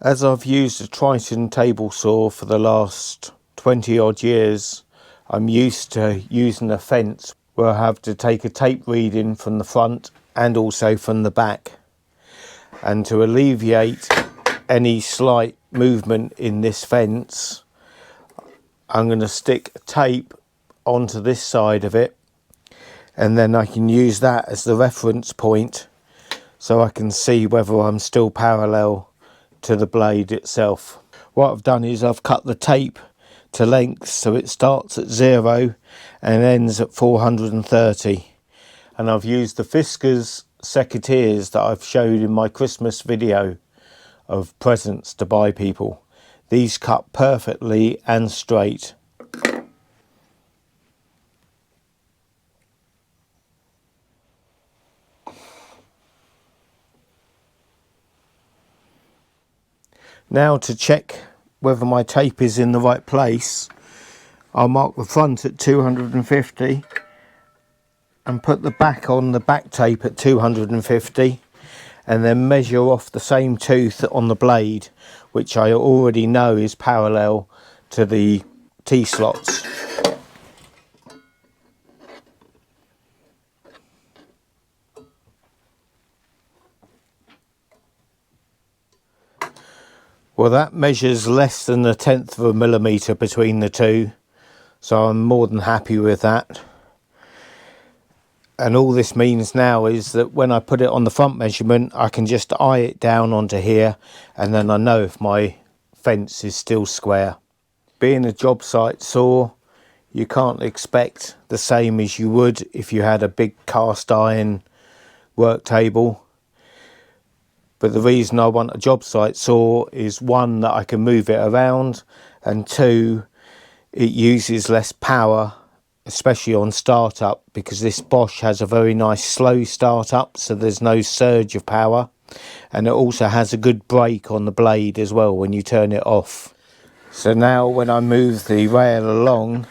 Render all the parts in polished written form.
As I've used a Triton table saw for the last 20 odd years, I'm used to using a fence where I have to take a tape reading from the front and also from the back. And to alleviate any slight movement in this fence, I'm going to stick tape onto this side of it, and then I can use that as the reference point so I can see whether I'm still parallel to the blade itself. What I've done is I've cut the tape to length so it starts at 0 and ends at 430, and I've used the Fiskars secateurs that I've showed in my Christmas video of presents to buy people. These cut perfectly and straight. Now, to check whether my tape is in the right place, I'll mark the front at 250 and put the back on the back tape at 250, and then measure off the same tooth on the blade, which I already know is parallel to the T-slots. Well, that measures less than 1/10 of a millimetre between the two, so I'm more than happy with that. And all this means now is that when I put it on the front measurement, I can just eye it down onto here, and then I know if my fence is still square. Being a job site saw, you can't expect the same as you would if you had a big cast iron work table. But the reason I want a job site saw is, one, that I can move it around, and two, it uses less power, especially on startup, because this Bosch has a very nice slow startup, so there's no surge of power, and it also has a good brake on the blade as well when you turn it off. So now when I move the rail along,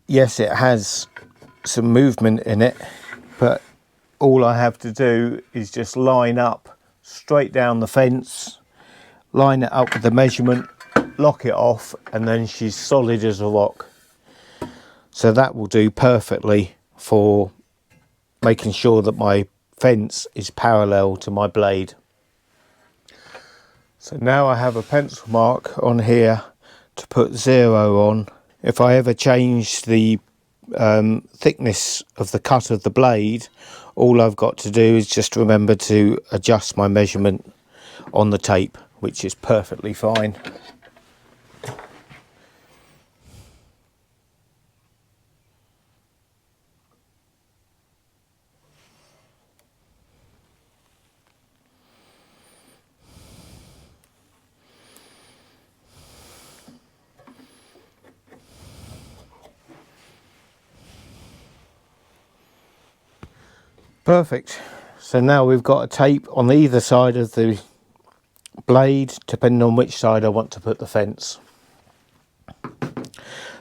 yes, it has some movement in it, but all I have to do is just line up straight down the fence, line it up with the measurement, lock it off, and then she's solid as a rock. So that will do perfectly for making sure that my fence is parallel to my blade. So now I have a pencil mark on here to put 0 on. If I ever change the thickness of the cut of the blade, all I've got to do is just remember to adjust my measurement on the tape, which is perfectly fine. Perfect. So now we've got a tape on either side of the blade, depending on which side I want to put the fence.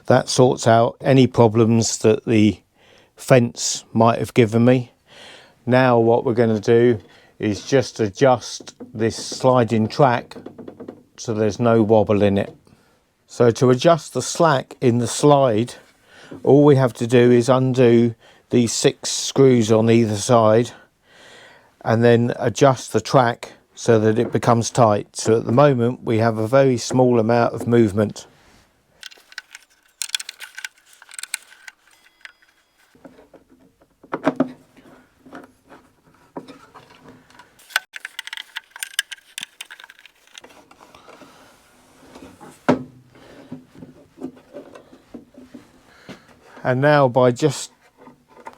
That sorts out any problems that the fence might have given me. Now what we're going to do is just adjust this sliding track so there's no wobble in it. So to adjust the slack in the slide, all we have to do is undo these 6 screws on either side and then adjust the track so that it becomes tight. So at the moment we have a very small amount of movement. And now by just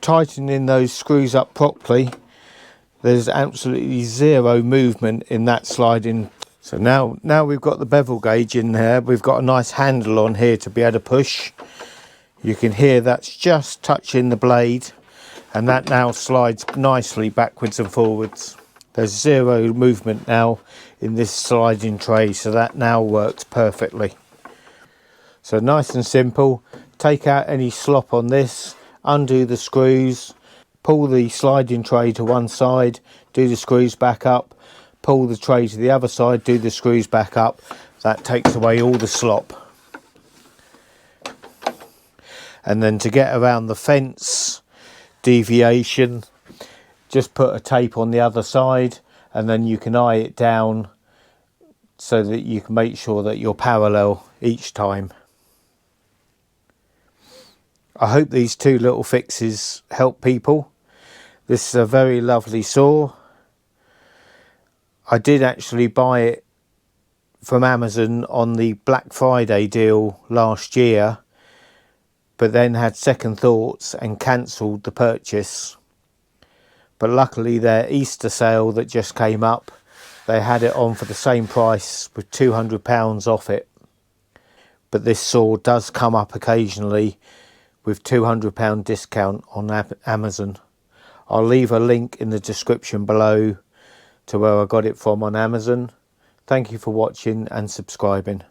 tightening those screws up properly, there's absolutely 0 movement in that sliding. So now we've got the bevel gauge in there, we've got a nice handle on here to be able to push. You can hear that's just touching the blade, and that now slides nicely backwards and forwards. There's 0 movement now in this sliding tray, so that now works perfectly. So nice and simple. Take out any slop on this, undo the screws, pull the sliding tray to one side, do the screws back up, pull the tray to the other side, do the screws back up. That takes away all the slop. And then to get around the fence deviation, just put a tape on the other side, and then you can eye it down so that you can make sure that you're parallel each time. I hope these two little fixes help people. This is a very lovely saw. I did actually buy it from Amazon on the Black Friday deal last year, but then had second thoughts and cancelled the purchase. But luckily their Easter sale that just came up, they had it on for the same price with £200 off it. But this saw does come up occasionally with £200 discount on Amazon. I'll leave a link in the description below to where I got it from on Amazon. Thank you for watching and subscribing.